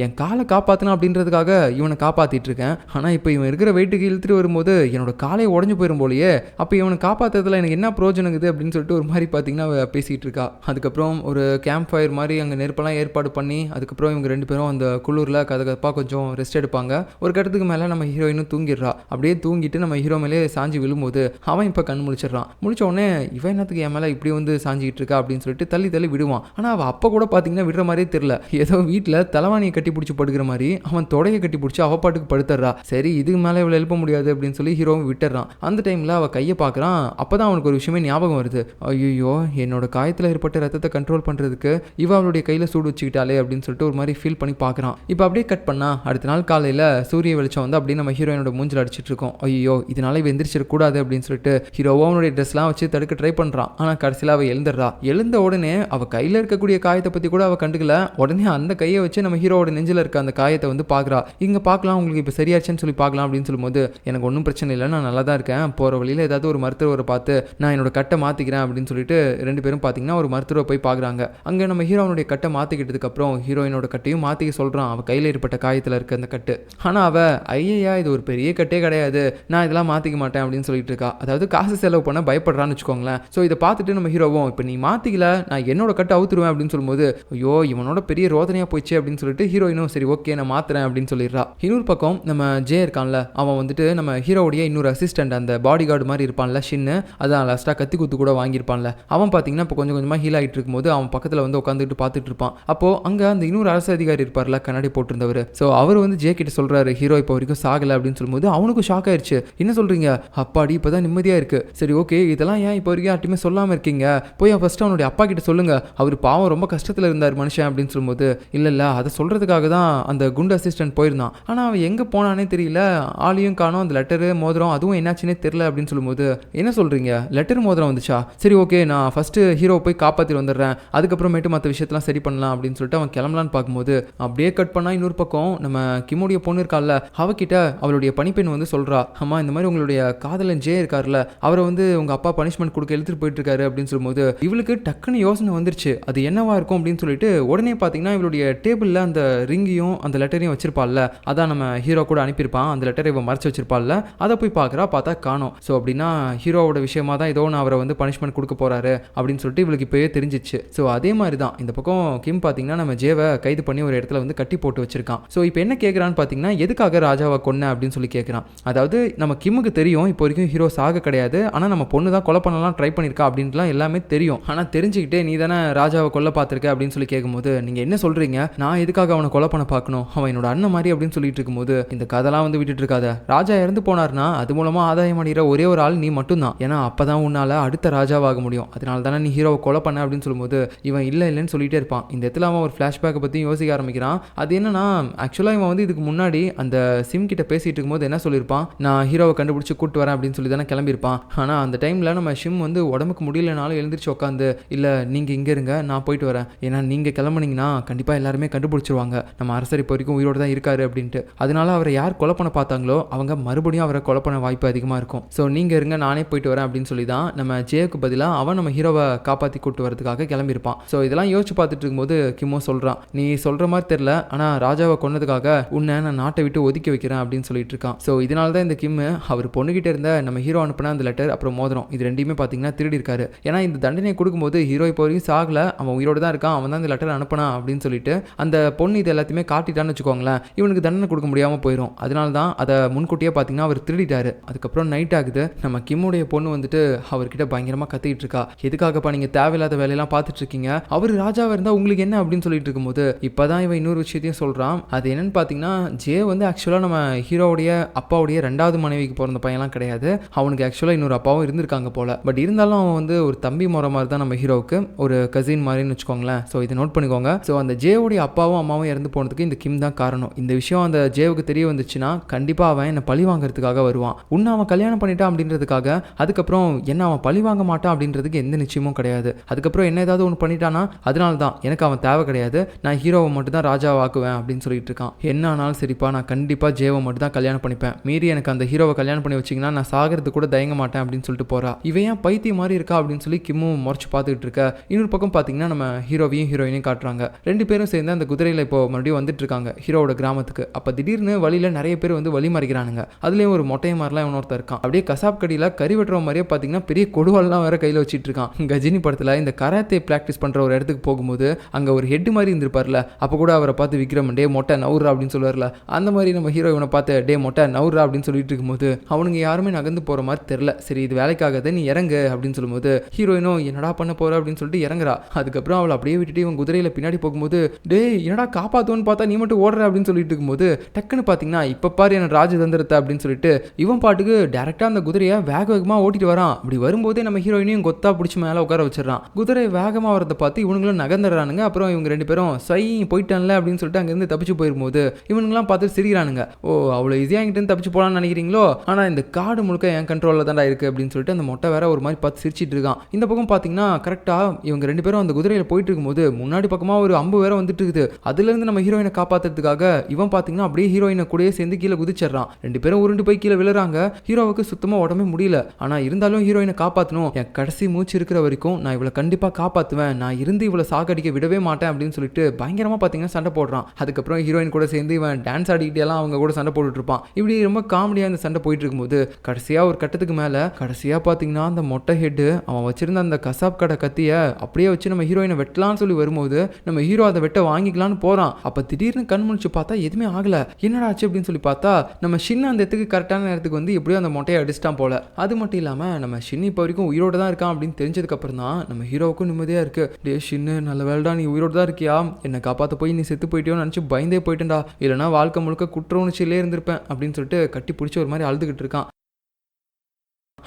என் காலை காப்பாற்றணும் அப்படின்றதுக்காக இவனை காப்பாற்றிட்டு இருக்கேன், ஆனால் இப்போ இவன் இருக்கிற வெயிட்டுக்கு இழுத்துட்டு வரும்போது என்னோட காலையை உடஞ்சு போயிடும் போலையே, அப்போ இவனை காப்பாற்றுறதுல எனக்கு என்ன பிரோஜனங்குது அப்படின்னு சொல்லிட்டு ஒரு மாதிரி பார்த்தீங்கன்னா பேசிகிட்டு இருக்கா. அதுக்கப்புறம் ஒரு கேம்ப் ஃபயர் மாதிரி அங்கே நெருப்பெல்லாம் ஏற்பாடு பண்ணி அதுக்கப்புறம் இவங்க ரெண்டு பேரும் அந்த குளிரில் கதகதப்பாக கொஞ்சம் ரெஸ்ட் எடுப்பாங்க. ஒரு கட்டத்துக்கு மேலே நம்ம ஹீரோயினும் தூங்கிடுறா. அப்படியே தூங்கி நம்ம ஹீரோ மேலே சாஞ்சி விழும்போது அவன் இப்போ கண் முழிச்சிடறான். முழிச்ச உடனே இவன் என்னத்துக்கு என் மேலே இப்படி வந்து சாஞ்சிக்கிட்டு இருக்கா அப்படின்னு சொல்லிட்டு தள்ளி விடுவான். ஆனால் அவள் அப்போ கூட பார்த்தீங்கன்னா விடுற மாதிரியே தெரியல. ஏதோ வீட்டில் தலைவாணியை கட்டி பிடிச்சி படுக்கிற மாதிரி அவன் தொடையை கட்டி பிடிச்சி அவ பாட்டுக்கு படுத்துறா. சரி இதுக்கு மேலே இவ்வளோ எழுப்ப முடியாது அப்படின்னு சொல்லி ஹீரோவும் விட்டுறான். அந்த டைமில் அவள் கையை பார்க்குறான். அப்போ தான் அவனுக்கு ஒரு விஷயமே ஞாபகம் வருது. ஐயோ என்னோட காயத்தில் ஏற்பட்ட ரத்தத்தை கண்ட்ரோல் பண்ணுறதுக்கு இவ அவளுடைய கையில் சூடு வச்சுக்கிட்டாலே அப்படின்னு சொல்லிட்டு ஒரு மாதிரி ஃபீல் பண்ணி பார்க்குறான். இப்போ அப்படியே கட் பண்ணா அடுத்த நாள் காலையில் சூரிய வெளிச்சம் வந்து அப்படியே நம்ம ஹீரோயினோட மூஞ்சில் அடிச்சிட்டு இருக்கோம். ஐயோ இதனால இவ எந்திரிச்சிடக்கூடாது அப்படின்னு சொல்லிட்டு ஹீரோவோ அவனுடைய ட்ரெஸ்லாம் வச்சு தடுக்க ட்ரை பண்ணுறான். ஆனால் கடைசியில் அவள் எழுந்துடுறா. எழுந்த உடனே அவள் கையில் இருக்கக்கூடிய காயத்தை பற்றி கூட அவள் கண்டுக்கல. உடனே அந்த கையை வச்சு நம்ம ஹீரோவோட நெஞ்சில் இருக்க அந்த காயத்தை வந்து பார்க்குறா. இங்கே பார்க்கலாம் உங்களுக்கு இப்போ சரியாச்சுன்னு சொல்லி பார்க்கலாம் அப்படின்னு சொல்லும்போது எனக்கு ஒன்றும் பிரச்சனை இல்லை, நான் நல்லா தான் இருக்கேன், போகிற வழியில் ஏதாவது ஒரு மருத்துவரை பார்த்து நான் என்னோட கட்டை மாற்றிக்கிறேன் அப்படின்னு சொல்லிட்டு ரெண்டு பேரும் பார்த்தீங்கன்னா ஒரு மருத்துவரை போய் பார்க்குறாங்க. அங்கே நம்ம ஹீரோனுடைய கட்டை மாற்றிக்கிட்டதுக்கு அப்புறம் ஹீரோயினோட கட்டையும் மாற்றிக்க சொல்கிறான். அவள் கையில் ஏற்பட்ட காயத்தில் இருக்க அந்த கட்டு. ஆனால் அவள் ஐயா இது ஒரு பெரிய கட்டே கிடையாது, நான் இதெல்லாம் மாற்றிக்க மாட்டேன் அப்படின்னு சொல்லிட்டு இருக்கா. அதாவது காசு செலவு பண்ண பயப்படுறான்னு வச்சுக்கோங்களேன். ஸோ இதை பார்த்துட்டு நம்ம ஹீரோவும் இப்போ நீ மாற்றிக்கல நான் என்னோட கட்டை அவுத்துருவேன் அப்படின்னு சொல்லும்போது ஐயோ இவனோட பெரிய ரோதனையாக போயிடுச்சு அப்படின்னு சொல்லிட்டு ஹீரோயினும் சரி ஓகே நான் மாற்றுறேன் அப்படின்னு சொல்லிடுறா. இன்னொரு பக்கம் நம்ம ஜே இருக்கான்ல, அவன் வந்துட்டு நம்ம ஹீரோவுடைய இன்னொரு அசிஸ்டன்ட் அந்த பாடி கார்டு மாதிரி இருப்பான்ல ஷின்னு, அதான் லாஸ்ட்டாக கத்தி குத்து கூட வாங்கியிருப்பான்ல, அவன் பார்த்தீங்கன்னா இப்போ கொஞ்சம் கொஞ்சமாக ஹீல் ஆகிட்டு இருக்கும்போது அவன் பக்கத்தில் வந்து உட்காந்துட்டு பார்த்துட்டு இருப்பான். அப்போ அங்கே அந்த இன்னொரு அரசு அதிகாரி இருப்பார்ல கண்ணாடி போட்டிருந்தவர். ஸோ அவர் வந்து ஜே கிட்ட சொல்கிறாரு ஹீரோ இப்போ வரைக்கும் சாகலை அப்படின்னு சொல்லும்போது அவனுக்கும் ஷாக் ஆயிடுச்சு. என்ன சொல்கிறீங்க, அப்பாடி இப்போதான் நிம்மதியாக இருக்குது, சரி ஓகே இதெல்லாம் ஏன் இப்போ வரைக்கும் யார்ட்டுமே சொல்லாமல் இருக்கீங்க, போய் ஃபஸ்ட்டு அவனுடைய அப்பா கிட்ட சொல்லுங்க, அவர் பாவம் ரொம்ப கஷ்டத்தில் இருந்தார் மனுஷன் அப்படின்னு சொல்லும்போது இல்லை அதை சொல்கிறதுக்காக தான் அந்த குண்டு அசிஸ்டன்ட் போயிருந்தான், ஆனால் அவன் எங்கே போனானே தெரியல, ஆளையும் காணோம், அந்த லெட்டரு மோதிரம் அதுவும் என்னாச்சுன்னே தெரியல அப்படின்னு சொல்லும்போது என்ன சொல்கிறீங்க லெட்டர் மோதிரம் வந்துச்சா, சரி ஓகே நான் ஃபஸ்ட்டு ஹீரோ போய் காப்பாற்றி வந்துடுறேன், அதுக்கப்புறமேட்டு மற்ற விஷயத்தெல்லாம் சரி பண்ணலாம் அப்படின்னு சொல்லிட்டு அவன் கிளம்பலான்னு பார்க்கும்போது அப்படியே கட் பண்ணால் இன்னொரு பக்கம் நம்ம கிம்முடைய பொண்ணு இருக்கால அவகிட்ட அவளுடைய பணிப்பெண் வந்து சொல்கிறா, அம்மா இந்த மாதிரி உங்களுடைய காதலன் ஜே இருக்காருல்ல, அவரை வந்து உங்க அப்பா பனிஷ்மெண்ட் கொடுக்க எடுத்துட்டு போயிட்டு இருக்காரு அப்படின்னு சொல்லும்போது இவளுக்கு டக்குன்னு யோசனை வந்துருச்சு, அது என்னவா இருக்கும் அப்படின்னு சொல்லிட்டு உடனே பார்த்தீங்கன்னா இவளுடைய டேபிளில் அந்த ரிங்கையும் அந்த லெட்டரையும் வச்சிருப்பாள்ல, அதான் நம்ம ஹீரோ கூட அனுப்பியிருப்பான், அந்த லெட்டரை இவன் மறைச்சு வச்சிருப்பாள்ல, அதை போய் பார்க்குறா, பார்த்தா காணோம். ஸோ அப்படின்னா ஹீரோவோட விஷயமா தான் ஏதோ ஒன்று அவரை வந்து பனிஷ்மெண்ட் கொடுக்க போறாரு அப்படின்னு சொல்லிட்டு இவளுக்கு இப்போயே தெரிஞ்சிச்சு. ஸோ அதே மாதிரி தான் இந்த பக்கம் கிம் பார்த்தீங்கன்னா நம்ம ஜேவை கைது பண்ணி ஒரு இடத்துல வந்து கட்டி போட்டு வச்சிருக்கான். ஸோ இப்போ என்ன கேட்குறான்னு பார்த்தீங்கன்னா எதுக்காக ராஜாவை கொன்ன அப்படின்னு சொல்லி கேட்குறான். அதாவது நம்ம கிம்முக்கு தெரியும் இப்போ வரைக்கும் ஹீரோ சாக கிடையாது, ஆனால் நம்ம பொண்ணு தான் கொலை பண்ணலாம் ட்ரை பண்ணியிருக்கா அப்படின்ட்டுலாம் எல்லாமே தெரியும். ஆனால் தெரிஞ்சுக்கிட்டே நீ தானே ராஜாவை கொல்ல பார்த்துருக்க அப்படின்னு சொல்லி கேட்கும்போது நீங்கள் என்ன சொல்கிறீங்க, நான் எதுக்காக அவனை கொலை பண்ண பார்க்கணும், அவன் என்னோட அண்ணன் மாதிரி அப்படின்னு சொல்லிட்டு இருக்கும்போது இந்த கதைலாம் வந்து விட்டுட்டு இருக்காத, ராஜா இறந்து போனார்னா அது மூலமாக ஆதாயம் அடைகிற ஒரே ஒரு ஆள் நீ மட்டும்தான், ஏன்னா அப்போ தான் உன்னால் அடுத்த ராஜாவாக முடியும், அதனால தானே நீ ஹீரோவை கொலை பண்ண அப்படின்னு சொல்லும்போது இவன் இல்லைன்னு சொல்லிட்டே இருப்பான். இந்த இடத்துல அவன் ஒரு ஃப்ளாஷ்பேக்கை பற்றி யோசிக்க ஆரம்பிக்கிறான். அது என்னன்னா ஆக்சுவலாக இவன் வந்து இதுக்கு முன்னாடி அந்த சிம் கிட்ட பேசிட்டு இருக்கும்போது என்ன சொல்லியிருப்பான், நான் ஹீரோவை கண்டுபிடிச்சி கூட்டு வரேன் அப்படின்னு சொல்லி தானே கிளம்பியிருப்பான். ஆனால் அந்த டைமில் நம்ம ஷிம் வந்து உடம்புக்கு முடியலனாலும் எழுந்திரிச்சு உட்காந்து இல்லை நீங்கள் இங்கே இருங்க நான் போயிட்டு வரேன், ஏன்னா நீங்கள் கிளம்புனீங்கன்னா கண்டிப்பாக எல்லாருமே கண்டுபிடிச்சிருவாங்க நம்ம அரசர் இப்போ வரைக்கும் உயிரோடு தான் இருக்காரு அப்படின்ட்டு, அதனால அவரை யார் கொலை பண்ண பார்த்தாங்களோ அவங்க மறுபடியும் அவரை கொலை பண்ண வாய்ப்பு அதிகமாக இருக்கும். ஸோ நீங்கள் இருங்க நானே போயிட்டு வரேன் அப்படின்னு சொல்லி தான் நம்ம ஜேக்கு பதிலாக அவன் நம்ம ஹீரோவை காப்பாற்றி கூட்டு வரதுக்காக கிளம்பியிருப்பான். ஸோ இதெல்லாம் யோசிச்சு பார்த்துட்டு இருக்கும்போது கிம்மோ சொல்கிறான், நீ சொல்கிற மாதிரி தெரியல, ஆனால் ராஜாவை கொன்னதுக்காக உன்னை நான் நாட்டை விட்டு ஒதுக்கி வைக்கிறேன் அப்படின்னு சொல்லிட்டு இருக்கான். ஸோ இதனால தான் இந்த கிம்மு அவர் பொண்ணுகிட்ட இருந்த நம்ம ஹீரோ அனுப்பின அந்த லெட்டர் அப்புறம் மோதிரம் இது ரெண்டையுமே பார்த்தீங்கன்னா திருடி இருக்காரு. ஏன்னா இந்த தண்டனை கொடுக்கும்போது ஹீரோ இப்போ வரைக்கும் சாகல, அவன் உயிரோடு தான் இருக்கான், அவன் தான் இந்த லெட்டர் அனுப்பினா அப்படின்னு சொல்லிட்டு அந்த பொண்ணு இது எல்லாத்தையுமே காட்டிட்டான்னு வச்சுக்கோங்களேன், இவனுக்கு தண்டனை கொடுக்க முடியாமல் போயிடும். அதனால தான் அதை முன்கூட்டியே பார்த்தீங்கன்னா அவர் திருடிட்டாரு. அதுக்கப்புறம் நைட் ஆகுது, நம்ம கிம்முடைய பொண்ணு வந்துட்டு அவர்கிட்ட பயங்கரமாக கத்திட்டு இருக்கா, எதுக்காகப்பா நீங்கள் தேவையில்லாத வேலையெல்லாம் பார்த்துட்டு இருக்கீங்க, அவர் ராஜாவாக இருந்தால் உங்களுக்கு என்ன அப்படின்னு சொல்லிட்டு இருக்கும்போது இப்போதான் இவன் இன்னொரு விஷயத்தையும் சொல்கிறான். அது என்னன்னு பார்த்தீங்கன்னா ஜே வந்து ஆக்சுவலாக நம்ம ஹீரோவுடைய அப்பாவுடைய ரெண்டாவது மனைவிக்கு பிறந்த பையன்லாம் கிடையாது, அவனுக்கு ஆக்சுவலாக இன்னொரு அப்பாவும் இருந்திருக்காங்க போல. பட் இருந்தாலும் அவன் வந்து ஒரு தம்பி முறை மாதிரி தான் நம்ம ஹீரோவுக்கு, ஒரு கசின் மாதிரின்னு வச்சுக்கோங்களேன். ஸோ இதை நோட் பண்ணிக்கோங்க. ஸோ அந்த ஜேவுடைய அப்பாவும் அம்மாவும் இறந்து போனதுக்கு இந்த கிம் தான் காரணம். இந்த விஷயம் அந்த ஜேவுக்கு தெரிய வந்துச்சுன்னா கண்டிப்பாக அவன் என்னை பழி வாங்குறதுக்காக வருவான். உன்னை அவன் கல்யாணம் பண்ணிட்டான் அப்படின்றதுக்காக அதுக்கப்புறம் என்ன அவன் பழி வாங்க மாட்டான் அப்படின்றதுக்கு எந்த நிச்சயமும் கிடையாது. அதுக்கப்புறம் என்ன ஏதாவது ஒன்று பண்ணிட்டானா அதனால தான் எனக்கு அவன் தேவை கிடையாது, நான் ஹீரோவை மட்டும் தான் ராஜாவாக்குவேன் அப்படின்னு சொல்லிட்டு இருக்கான். என்ன ஆனாலும் சரிப்பா, நான் கண்டிப்பாக ஜேவை மட்டும் தான் கல்யாணம் பண்ணிப்பேன், மீறி எனக்கு அந்த ஹீரோவை கல்யாணம் பண்ணி வச்சிங்கன்னா நான் சாகிறது கூட தயங்க மாட்டேன் அப்படின்னு சொல்லிட்டு போறா. இவன் ஏன் பைத்தியம் மாதிரி இருக்கா அப்படின்னு சொல்லி கிம்மும் முறைச்சு பார்த்துக்கிட்டு இருக்க. இன்னொரு பக்கம் பார்த்தீங்கன்னா நம்ம ஹீரோவையும் ஹீரோயினையும் காட்டுறாங்க. ரெண்டு பேரும் சேர்ந்து அந்த குதிரையில் இப்போ மறுபடியும் வந்துட்டு இருக்காங்க ஹீரோவோட கிராமத்துக்கு. அப்போ திடீர்னு வழியில் நிறைய பேர் வந்து வழி மறைக்கிறானுங்க. அதுலேயும் ஒரு மொட்டை மாதிரிலாம் இன்னொருத்தர் இருக்கான். அப்படியே கசாப் கடியில் கறி வெட்டுற மாதிரியே பார்த்தீங்கன்னா பெரிய கொடுவாள்லாம் வேற கையில் வச்சுட்டு இருக்கான். கஜினி படத்தில் இந்த கராத்தே பிராக்டிஸ் பண்ணுற ஒரு இடத்துக்கு போகும்போது அங்கே ஒரு ஹெட் மாதிரி இருந்திருப்பார்ல, அப்போ கூட அவரை பார்த்து விக்ரம் டே மொட்டை நவுரா அப்படின்னு சொல்லுவார்ல, அந்த மாதிரி நம்ம ஹீரோ இவனை பார்த்து டே மொட்டை நவுரா அப்படின்னு சொல்லிட்டு இருக்கும்போது அவனுங்க யாருமே நகர்ந்து போகிற மாதிரி தெரில. சரி இது வேலைக்காகத நீ இறங்கு அப்படின்னு சொல்லும்போது ஹீரோயினும் என்னடா பண்ண போற அப்படின்னு சொல்லிட்டு இறங்குறா. அதுக்கப்புறம் அவளை அப்படியே விட்டுட்டு இவன் குதிரையில் பின்னாடி போகும்போது டே என்னடா காப்பாற்றுவோன்னு பார்த்தா நீ மட்டும் ஓடுற அப்படின்னு சொல்லிட்டு இருக்கும்போது டக்குன்னு பார்த்தீங்கன்னா இப்போ பாரு என்ன ராஜதந்திரத்தை அப்படின்னு சொல்லிட்டு இவன் பாட்டுக்கு டேரெக்டாக அந்த குதிரையை வேக வேகமாக ஓட்டிட்டு வரான். அப்படி வரும்போதே நம்ம ஹீரோயினையும் கொத்தா பிடிச்சி மேலே உட்கார வச்சிடறான். குதிரை வேகமாக வரதை பார்த்து இவனுங்களும் நகர்ந்துடுறானுங்க. அப்புறம் இவங்க ரெண்டு பேரும் சை போயிட்டான்ல அப்படின்னு சொல்லிட்டு அங்கேருந்து தப்பிச்சு போயிரும்போது இவனுங்களாம் பார்த்து சிரிக்கிறானுங்க. ஓ அவ்வளோ ஈஸியாக என்கிட்ட தப்பிச்சு போகலான்னு நினைக்கிறீங்களோ, ஆனால் இந்த காடு முழுக்க என் கண்ட்ரோலில் தான்டா இருக்குது அப்படின்னு சொல்லிட்டு அந்த மொட்டை வேற ஒரு மாதிரி பார்த்து சிரிச்சிட்டு இருக்கான். இந்த பக்கம் பார்த்தீங்கன்னா கரெக்டாக இவங்க ரெண்டு பேரும் அந்த குதிரையில் போயிட்டு இருக்கும்போது முன்னாடி பக்கமாக ஒரு அம்பு வேற வந்துட்டு இருக்குது. அதுலேருந்து நம்ம ஹீரோயினை காப்பாற்றுறதுக்காக இவன் பார்த்தீங்கன்னா அப்படியே ஹீரோயினை கூடயே சேர்ந்து கீழே குதிச்சிடறான். ரெண்டு பேரும் உருண்டு போய் கீழே விழுறாங்க. ஹீரோவுக்கு சுத்தமாக உடம்பே முடியல. ஆனால் இருந்தாலும் ஹீரோயினை காப்பாற்றணும், என் கடைசி மூச்சு இருக்கிற வரைக்கும் நான் இவளை கண்டிப்பாக காப்பாற்றுவேன், நான் இருந்து இவளை சாகடிக்க விடவே மாட்டேன் அப்படின்னு சொல்லிட்டு பயங்கரமாக பார்த்தீங்கன்னா சண்டை போடுறான். அதுக்கப்புறம் ஹீரோயின் கூட சேர்ந்து இவன் டான்ஸ் ஆடிக்கிட்டே எல்லாம் அவங்க கூட சண்டை போட்டுட்டு இருப்பான். இப்படி ரொம்ப காமெடியாக இந்த சண்டை போயிட்டு இருக்கும்போது கடைசியாக ஒரு கட்டத்துக்கு மேலே கடைசியாக பார்த்தீங்கன்னா அந்த மொட்டை ஹெட்டு அவன் வச்சிருந்த அந்த கசாப் கடை கத்தியை அப்படியே வச்சு நம்ம ஹீரோயினை வெட்டலான்னு சொல்லி வரும்போது நம்ம ஹீரோ அதை வெட்ட வாங்கிக்கலான்னு போகிறான். அப்போ திடீர்னு கண் முழிச்சு பார்த்தா எதுவுமே ஆகலை. என்னடா ஆச்சு அப்படின்னு சொல்லி பார்த்தா நம்ம ஷின் அந்த இடத்துக்கு கரெக்டான நேரத்துக்கு வந்து எப்படியோ அந்த மொட்டையை அடிச்சிட்டான் போல. அது மட்டும் இல்லாமல் நம்ம ஷின் இப்போ வரைக்கும் உயிரோடு தான் இருக்கான் அப்படின்னு தெரிஞ்சதுக்கு அப்புறம் தான் நம்ம ஹீரோவுக்கும் நிம்மதியாக இருக்கு. டே ஷின்னு நல்ல வேலைடா நீ உயிரோடு தான் இருக்கியா, என்னை காப்பாற்ற போய் நீ செத்து போயிட்டியோன்னு நினச்சி பயந்தே போயிட்டேன்டா, இல்லைனா வாழ்க்கை முழுக்க குற்ற உணர்ச்சியிலே இருந்திருப்பேன் அப்படின்னு சொல்லிட்டு கட்டி பிடிச்சி ஒரு மாதிரி அழுதுகிட்டு இருக்கான்.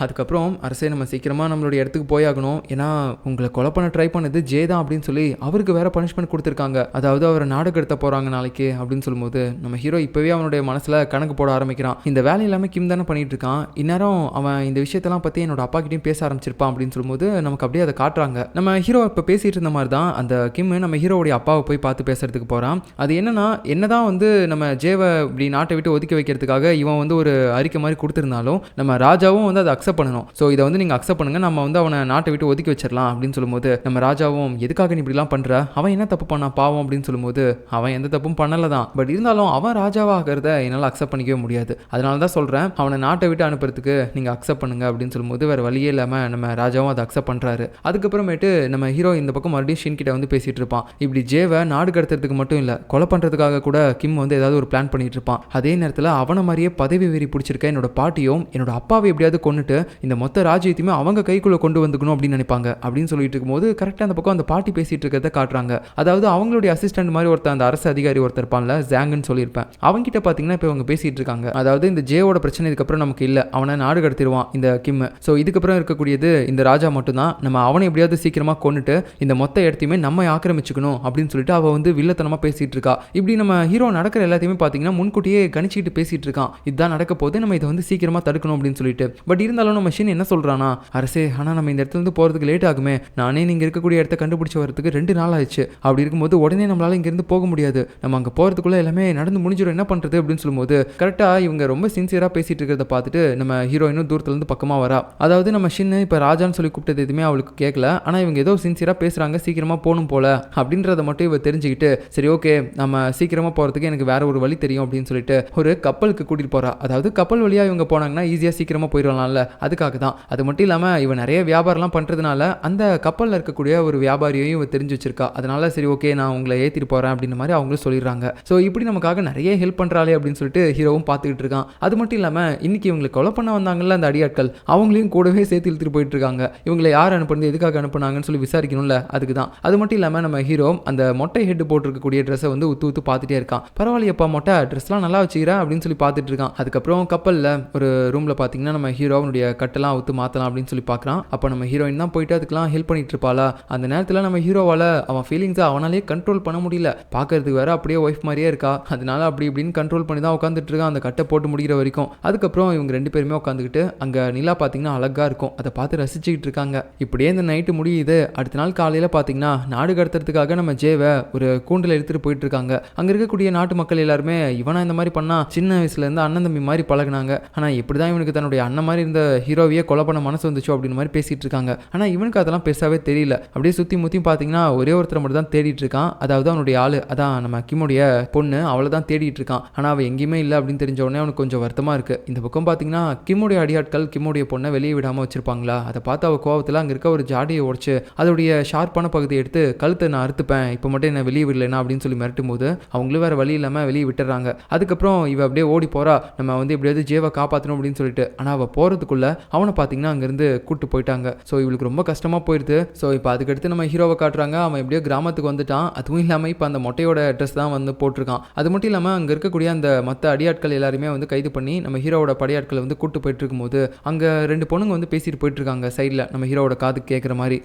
அதுக்கப்புறம் அரசே நம்ம சீக்கிரமா நம்மளுடைய இடத்துக்கு போயாகணும், ஏன்னா உங்களை கொலை பண்ண ட்ரை பண்ணது ஜே தான் அப்படின்னு சொல்லி அவருக்கு வேற பனிஷ்மெண்ட் கொடுத்துருக்காங்க, அதாவது அவரை நாடு கடத்த போறாங்க நாளைக்கு அப்படின்னு சொல்லும்போது நம்ம ஹீரோ இப்பவே அவனுடைய மனசுல கணக்கு போட ஆரம்பிக்கிறான். இந்த வேலை எல்லாமே கிம் தானே பண்ணிட்டு இருக்கான், இந்நேரம் அவன் இந்த விஷயத்தெல்லாம் பத்தி என்னோட அப்பா கிட்டயும் பேச ஆரம்பிச்சிருப்பான் அப்படின்னு சொல்லும்போது நமக்கு அப்படியே அதை காட்டுறாங்க. நம்ம ஹீரோ இப்ப பேசிட்டு இருந்த மாதிரி தான் அந்த கிம் நம்ம ஹீரோவுடைய அப்பாவை போய் பார்த்து பேசுறதுக்கு போறான். அது என்னன்னா என்னதான் நம்ம ஜேவை இப்படி நாட்டை விட்டு ஒதுக்கி வைக்கிறதுக்காக இவன் ஒரு அறிக்கை மாதிரி கொடுத்திருந்தாலும் நம்ம ராஜாவும் அதை அக்செப்ட் பண்ணணும். ஸோ இதை நீங்க அக்செப்ட் பண்ணுங்க, நம்ம அவனை நாட்டை விட்டு ஒதுக்கி வச்சிடலாம் அப்படின்னு சொல்லும்போது நம்ம ராஜாவும் எதுக்காக நீ இப்படிலாம் பண்ற, அவன் என்ன தப்பு பண்ணா பாவம் அப்படின்னு சொல்லும்போது அவன் எந்த தப்பும் பண்ணல தான், பட் இருந்தாலும் அவன் ராஜாவாகிறத என்னால் அக்செப்ட் பண்ணிக்கவே முடியாது, அதனால தான் சொல்றேன் அவனை நாட்டை விட்டு அனுப்புறதுக்கு நீங்க அக்செப்ட் பண்ணுங்க அப்படின்னு சொல்லும்போது வேற வழியே இல்லாம நம்ம ராஜாவும் அதை அக்செப்ட் பண்றாரு. அதுக்கப்புறமேட்டு நம்ம ஹீரோ இந்த பக்கம் மறுபடியும் ஷின் கிட்ட பேசிட்டு இருப்பான். இப்படி ஜேவை நாடு கடத்துறதுக்கு மட்டும் இல்ல கொலை பண்றதுக்காக கூட கிம் ஏதாவது ஒரு பிளான் பண்ணிட்டு இருப்பான். அதே நேரத்தில் அவனை மாதிரியே பதவி வெறி பிடிச்சிருக்க என்னோட பாட்டியும் என்னோட அப்பாவை எப்படியாவது கொண்டுட்டு இந்த மொத்த ராஜ்யத்தையுமே அவங்க கைக்குள்ள கொண்டு வந்துக்கணும் அப்படின்னு நினைப்பாங்க அப்படின்னு சொல்லிட்டு இருக்கும்போது கரெக்டாக அந்த பக்கம் அந்த பாட்டி பேசிட்டு இருக்கிறத காட்டுறாங்க. அதாவது அவங்களுடைய அசிஸ்டன்ட் மாதிரி ஒருத்தர் அந்த அரசு அதிகாரி ஒருத்தர் இருப்பான்ல ஜாங்குன்னு சொல்லியிருப்பேன், அவங்க கிட்ட பார்த்தீங்கன்னா இப்போ அவங்க பேசிட்டு இருக்காங்க. அதாவது இந்த ஜேவோட பிரச்சனை இதுக்கப்புறம் நமக்கு இல்லை, அவனை நாடு கடத்திடுவான் இந்த கிம். ஸோ இதுக்கப்புறம் இருக்கக்கூடியது இந்த ராஜா மட்டும்தான், நம்ம அவனை எப்படியாவது சீக்கிரமா கொண்டுட்டு இந்த மொத்த இடத்தையுமே நம்ம ஆக்கிரமிச்சுக்கணும் அப்படின்னு சொல்லிட்டு அவ வில்லத்தனமா பேசிட்டு இருக்கா. இப்படி நம்ம ஹீரோ நடக்கிற எல்லாத்தையுமே பார்த்தீங்கன்னா முன்கூட்டியே கணிச்சிட்டு பேசிட்டு இருக்கான், இதுதான் நடக்க போது, நம்ம இதை சீக்கிரமா தடுக்கணும் அப்படின்னு சொல்லிட்டு. பட் இருந்தாலும் நம்ம ஷின் என்ன சொல்றானா, அரசே ஆனா நம்ம இந்த இடத்துல போறதுக்கு லேட் ஆகுமே, நானே நீங்க இருக்கக்கூடிய இடத்த கண்டுபிடிச்சு வரதுக்கு 2 நாள் ஆயிடுச்சு, அப்படி இருக்கும்போது உடனே நம்மளால இங்கிருந்து போக முடியாது, நம்ம அங்க போறதுக்குள்ள எல்லாமே நடந்து முடிஞ்சிடும், என்ன பண்றது அப்படின்னு சொல்லும்போது கரெக்டா இவங்க ரொம்ப சின்சியரா பேசிட்டு இருக்கிறத பார்த்துட்டு நம்ம ஹீரோயினும் தூரத்துல இருந்து பக்கமா வரா. அதாவது நம்ம ஷின் இப்ப ராஜான்னு சொல்லி கூப்பிட்டது எதுவுமே அவளுக்கு கேட்கல, ஆனா இவங்க ஏதோ சின்சியரா பேசுறாங்க, சீக்கிரமா போகணும் போல அப்படின்றத மட்டும் இவ தெரிஞ்சுக்கிட்டு சரி ஓகே நம்ம சீக்கிரமா போறதுக்கு எனக்கு வேற ஒரு வழி தெரியும் அப்படின்னு சொல்லிட்டு ஒரு கப்பலுக்கு கூட்டிட்டு போறா. அதாவது கப்பல் வழியா இவங்க போனாங்கன்னா ஈஸியா சீக்கிரமா போயிடலாம்ல, அதுக்காக தான். அது மட்டும் இல்லாம இவன் நிறைய வியாபாரம்லாம் பண்றதுனால அந்த கப்பல்ல இருக்கக்கூடிய ஒரு வியாபாரியையும் இவ தெரிஞ்சு வச்சிருக்கா, அதனால சரி ஓகே நான் உங்களை ஏத்திட்டு போறேன் அப்படின்னு மாதிரி அவங்களும் சொல்லிடுறாங்க. ஸோ இப்படி நமக்காக நிறைய ஹெல்ப் பண்றாளே அப்படின்னு சொல்லிட்டு ஹீரோவும் பார்த்துக்கிட்டு இருக்கான். அது மட்டும் இல்லாம இன்னைக்கு இவங்களை கொலை பண்ண வந்தாங்கல்ல அந்த அடியாட்கள், அவங்களையும் கூடவே சேர்த்து இழுத்துட்டு போயிட்டு இருக்காங்க. இவங்களை யார் அனுப்புறது எதுக்காக அனுப்புனாங்கன்னு சொல்லி விசாரிக்கணும்ல, அதுக்கு தான். அது மட்டும் இல்லாம நம்ம ஹீரோ அந்த மொட்டை ஹெட் போட்டிருக்கக்கூடிய ட்ரெஸ்ஸை உத்து பார்த்துட்டே இருக்கான். பரவாயில்லையப்பா மொட்டை ட்ரெஸ்லாம் நல்லா வச்சுக்கிறா அப்படின்னு சொல்லி பார்த்துட்டு இருக்கான். அதுக்கப்புறம் கப்பல்ல ஒரு ரூம்ல பாத்தீங்கன்னா நம்ம ஹீரோனுடைய கட்டெல்லாம் அவுத்து மாத்தலாம் அப்படின்னு சொல்லி பார்க்கறான். அப்போ நம்ம ஹீரோயின் தான் போயிட்டு அதுக்கெல்லாம் ஹெல்ப் பண்ணிட்டு இருப்பாளா. அந்த நேரத்தில் நம்ம ஹீரோவால அவன் ஃபீலிங்ஸை அவனாலே கண்ட்ரோல் பண்ண முடியல, பார்க்கறதுக்கு வேற அப்படியே ஒய்ஃப் மாதிரியே இருக்கா, அதனால அப்படி இப்படின்னு கண்ட்ரோல் பண்ணி தான் உட்காந்துட்டு இருக்கான் அந்த கட்டை போட்டு முடிகிற வரைக்கும். அதுக்கப்புறம் இவங்க 2 பேருமே உட்காந்துக்கிட்டு அங்க நிலா பாத்தீங்கன்னா அழகா இருக்கும், அதை பார்த்து ரசிச்சுக்கிட்டு இருக்காங்க. இப்படியே இந்த நைட்டு முடியுது. அடுத்த நாள் காலையில பாத்தீங்கன்னா நாடு கடத்துறதுக்காக நம்ம ஜேவை ஒரு கூண்டில் எடுத்துட்டு போயிட்டு இருக்காங்க. அங்க இருக்கக்கூடிய நாட்டு மக்கள் எல்லாருமே இவனா இந்த மாதிரி பண்ணா சின்ன வயசுல இருந்து அண்ணன் தம்பி மாதிரி பழகினாங்க, ஆனா இப்படிதான் இவனுக்கு தன்னுடைய அண்ணன் மாதிரி இருந்த ஹீரோவையே கொலை பண்ண மனசு வந்துச்சோ அப்படின்னு மாதிரி பேசிட்டு இருக்காங்க. ஆனா இவனுக்கு அதெல்லாம் பெருசாவே தெரியல. அப்படியே சுத்தி முத்தி பாத்தீங்கன்னா ஒரே ஒருத்தர் மட்டும் தான் தேடிட்டு இருக்கான், அதாவது அவனுடைய ஆளு, அதான் நம்ம கிம்முடைய பொண்ணு, அவளை தான் தேடிட்டு இருக்கான். ஆனா அவ எங்கேயுமே இல்லை அப்படின்னு தெரிஞ்ச உடனே அவனுக்கு கொஞ்சம் வருத்தமா இருக்கு. இந்த பக்கம் பாத்தீங்கன்னா கிம்முடைய அடியாட்கள் கிம்முடைய பொண்ணை வெளியே விடாம வச்சிருப்பாங்களா, அதை பார்த்து அவ கோவத்துல அங்க இருக்க ஒரு ஜாடியை உடைச்சு அதோடைய ஷார்ப்பான பகுதியை எடுத்து கழுத்தை நான் அறுத்துப்பேன், இப்போ மட்டும் என்ன வெளியே விடலைனா அப்படின்னு சொல்லி மிரட்டும் போது அவங்களும் வேற வழி இல்லாம வெளியே விட்டுறாங்க. அதுக்கப்புறம் இவ அப்படியே ஓடி போறா, நம்ம எப்படியாவது ஜேவை காப்பாற்றணும் அப்படின்னு சொல்லிட்டு. ஆனா அவ போறதுக்குள்ள அவனை பாத்தீங்கன்னா அங்கிருந்து கூட்டு போயிட்டாங்க. ஸோ இவளுக்கு ரொம்ப கஷ்டமா போயிடுது. ஸோ இப்போ அதுக்கடுத்து நம்ம ஹீரோவை காட்டுறாங்க, அவன் எப்படியோ கிராமத்துக்கு வந்துட்டான். அதுவும் இல்லாம இப்போ அந்த மொட்டையோட ட்ரெஸ் தான் போட்டிருக்கான். அது மட்டும் இல்லாம அங்க இருக்கக்கூடிய அந்த மற்ற அடியாட்கள் எல்லாருமே கைது பண்ணி நம்ம ஹீரோவோட படையாட்களை கூட்டு போயிட்டு இருக்கும்போது அங்க 2 பொண்ணுங்க பேசிட்டு போயிட்டு இருக்காங்க சைட்ல, நம்ம ஹீரோவோட காது கேட்குற மாதிரி.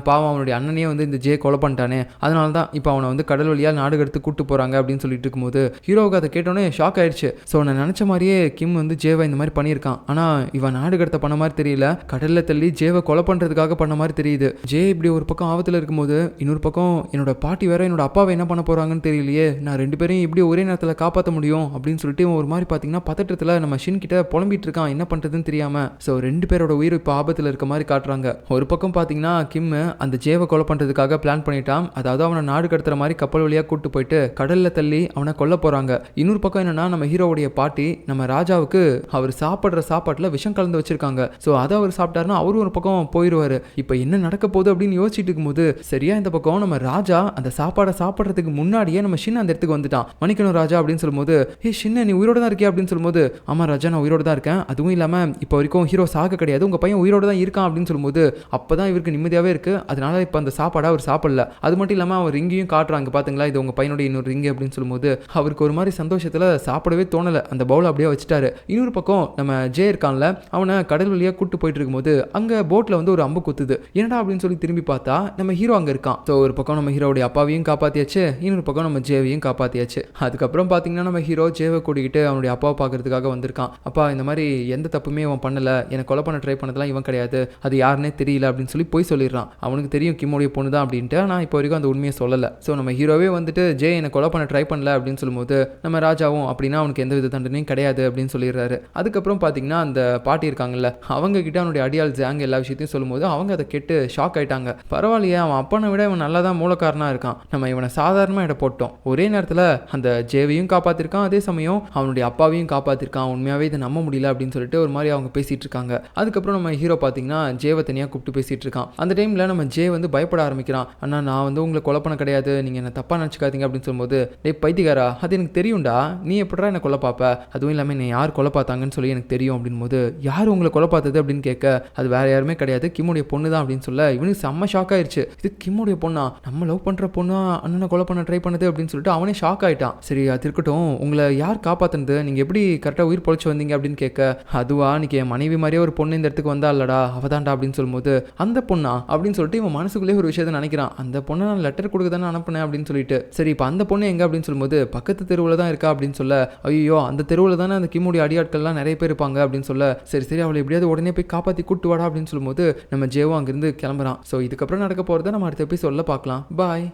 பாவம் அவனுடைய அண்ணனே இந்த ஜே கொலை பண்ணிட்டானே, அதனால தான் இப்போ அவனை கடல் வழியா நாடு கடத்து கூட்டு போறாங்க அப்படின்னு சொல்லிட்டு இருக்கும்போது ஹீரோவுக்கு அதை கேட்டோன்னே ஷாக் ஆயிடுச்சு. ஸோ நான் நினைச்ச மாதிரியே கிம் ஜேவை இந்த மாதிரி பண்ணியிருக்கான், ஆனா இவன் நாடு கடத்த பண்ண மாதிரி தெரியல, கடல்ல தள்ளி ஜேவை கொலை பண்றதுக்காக பண்ண மாதிரி தெரியுது. ஜே இப்படி ஒரு பக்கம் ஆபத்துல இருக்கும்போது இன்னொரு பக்கம் என்னோட பாட்டி வேற என்னோட அப்பாவை என்ன பண்ண போறாங்கன்னு தெரியலையே, நான் 2 பேரையும் இப்படி ஒரே நேரத்தில் காப்பாற்ற முடியும் அப்படின்னு சொல்லிட்டு ஒரு மாதிரி பாத்தீங்கன்னா பதட்டத்துல நம்ம ஷின் கிட்ட புலம்பிட்டு இருக்கான், என்ன பண்றதுன்னு தெரியாம. ஸோ 2 பேரோட உயிர் இப்போ ஆபத்துல இருக்க மாதிரி காட்டுறாங்க. ஒரு பக்கம் பாத்தீங்கன்னா கிம் அந்த ஜேவை கொலை பண்றதுக்காக பிளான் பண்ணிட்டான், அதாவது அவனை நாடு கடத்துற மாதிரி கப்பல் வழியா கூட்டு போயிட்டு கடல்ல தள்ளி அவனை கொல்ல போறாங்க. இன்னொரு பக்கம் என்னன்னா நம்ம ஹீரோவுடைய பாட்டி நம்ம ராஜாவுக்கு அவர் சாப்பிடுற சாப்பாட்டுல விஷம் கலந்து வச்சிருக்காங்க. ஸோ அதை அவர் சாப்பிட்டாருன்னா அவரும் ஒரு பக்கம் போயிடுவாரு. இப்போ என்ன நடக்க போகுது அப்படின்னு யோசிச்சுட்டு இருக்கும்போது சரியா இந்த பக்கம் நம்ம ராஜா அந்த சாப்பாடை சாப்பிட்றதுக்கு முன்னாடியே நம்ம ஷின் அந்த இடத்துக்கு வந்துட்டான். மன்னிக்கணும் ராஜா அப்படின்னு சொல்லும்போது, ஹே ஷின்ன நீ உயிரோட தான் இருக்கியா அப்படின்னு சொல்லும்போது, ஆமா ராஜா நான் உயிரோட தான் இருக்கேன், அதுவும் இல்லாம இப்போ வரைக்கும் ஹீரோ சாக கிடையாது, உங்க பையன் உயிரோட தான் இருக்கான் அப்படின்னு சொல்லும்போது அப்பதான் இவருக்கு நிம்மதியாவே இருக்கு. அதனால இப்போ அந்த சாப்பாடை அவர் சாப்பிடல. அது மட்டும் இல்லாம அவர் ரிங்கையும் காட்டுறாங்க, பாத்தீங்களா இது உங்க பையனுடைய இன்னொரு ரிங்கு அப்படின்னு சொல்லும்போது அவருக்கு ஒரு மாதிரி சந்தோஷத்துல சாப்பிடவே தோணல, அந்த பவுல அப்படியே வச்சுட்டாரு. இன்னொரு பக்கம் நம்ம ஜே இருக்கான்ல, அவனை கடல் வழியா கூட்டு போயிட்டு இருக்கும்போது அங்க போட்ல வந்து ஒரு அம்பு குத்துது. என்னடா அப்படின்னு சொல்லி திரும்பி பார்த்தா நம்ம ஹீரோ அங்க இருக்கான். ஸோ ஒரு பக்கம் நம்ம ஹீரோடைய அப்பாவையும் காப்பாத்தியாச்சு, இன்னொரு பக்கம் நம்ம ஜேவையும் காப்பாத்தியாச்சு. அதுக்கப்புறம் பாத்தீங்கன்னா நம்ம ஹீரோ ஜேவை கூட்டிக்கிட்டு அவனுடைய அப்பாவை பார்க்கறதுக்காக வந்திருக்கான். அப்பா இந்த மாதிரி எந்த தப்புமே அவன் பண்ணல, எனக்கு கொலை பண்ண ட்ரை பண்ணதெல்லாம் இவன் கிடையாது, அது யாருன்னே தெரியல அப்படின்னு சொல்லி போய் சொல்லிடுறான். அவனுக்கு தெரியும் கிம்முடைய பொண்ணு தான் அப்படின்ட்டு, ஆனால் இப்போ வரைக்கும் அந்த உண்மையை சொல்லலை. ஸோ நம்ம ஹீரோவே வந்துட்டு ஜே என்னை கொலை பண்ண ட்ரை பண்ணல அப்படின்னு சொல்லும்போது நம்ம ராஜாவும் அப்படின்னா அவனுக்கு எந்த வித தண்டனையும் கிடையாது அப்படின்னு சொல்லிடுறாரு. அதுக்கப்புறம் பார்த்தீங்கன்னா அந்த பாட்டி இருக்காங்கல்ல, அவங்க கிட்ட அவனுடைய அடியாள் ஜாங் எல்லா விஷயத்தையும் சொல்லும்போது அவங்க அதை கேட்டு ஷாக் ஆயிட்டாங்க. பரவாயில்லையே, அவன் அப்பனை விட இவன் நல்லா தான் மூலக்காரனாக இருக்கான், நம்ம இவனை சாதாரணமாக இட போட்டோம், ஒரே நேரத்தில் அந்த ஜேவையும் காப்பாற்றிருக்கான், அதே சமயம் அவனுடைய அப்பாவையும் காப்பாற்றிருக்கான், உண்மையாகவே இதை நம்ப முடியல அப்படின்னு சொல்லிட்டு ஒரு மாதிரி அவங்க பேசிட்டு இருக்காங்க. அதுக்கப்புறம் நம்ம ஹீரோ பார்த்தீங்கன்னா ஜேவை தனியாக கூப்பிட்டு பேசிட்டு இருக்கான். அந்த டைமில் நம்ம ஜே வந்து பயப்பட ஆரம்பிக்கிறான். அண்ணா நான் வந்து உங்களை கொலை பண்ண கிடையாது, நீங்கள் என்ன தப்பாக நினச்சிக்காதீங்க அப்படின்னு சொல்லும்போது, டேய் பைத்தியக்காரா, அது எனக்கு தெரியும்டா, நீ எப்படா என்ன கொலை பார்ப்ப, அதுவும் இல்லாமல் என்னை யார் கொலை பார்த்தாங்கன்னு சொல்லி எனக்கு தெரியும் அப்படின் போது, யார் உங்களை கொலை பார்த்தது அப்படின்னு கேட்க, அது வேற யாருமே கிடையாது, கிம்முடைய பொண்ணு தான் அப்படின்னு சொல்ல இவனுக்கு செம்ம ஷாக் ஆயிடுச்சு. இது கிம்முடைய பொண்ணா, நம்ம லவ் பண்ணுற பொண்ணா அண்ணனை கொலை பண்ண ட்ரை பண்ணுது அப்படின்னு சொல்லிட்டு அவனே ஷாக் ஆயிட்டான். சரி அது இருக்கட்டும், உங்களை யார் காப்பாத்துனது, நீங்கள் எப்படி கரெக்டாக உயிர் பொழைச்சு வந்தீங்க அப்படின்னு கேட்க, அதுவா இன்னைக்கு என் மனைவி மாதிரியே ஒரு பொண்ணு இந்த இடத்துக்கு வந்தா இல்லடா, அவதான்டா அப்படின்னு சொல்லும்போது, அந்த பொண்ணா அப்படின்னு சொல்லிட்டு இவன் மனசுக்குள்ளே ஒரு விஷயத்தை நினைக்கிறான். அந்த பொண்ணை நான் லெட்டர் கொடுக்க தானே அனுப்புனேன் அப்படின்னு சொல்லிட்டு, சரி இப்போ அந்த பொண்ணு எங்க அப்படின்னு சொல்லும்போது, பக்கத்து தெருவில் தான் இருக்கா அப்படின்னு சொல்ல, ஐயோ அந்த தெருவில் தானே அந்த கிம்முடைய அடியாட்கள்லாம் நிறைய பேர் இருப்பாங்க அப்படின்னு சொல்ல, சரி சரி அவளை எப்படியாவது உடனே போய் காப்பாற்றி கூட்டு வாடா அப்படின்னு சொல்லும்போது நம்ம ஜேவும் அங்கிருந்து கிளம்புறான். ஸோ இதுக்கப்புறம் நடக்க போகிறத நம்ம அடுத்த எபிசோடில் பார்க்கலாம். பாய்.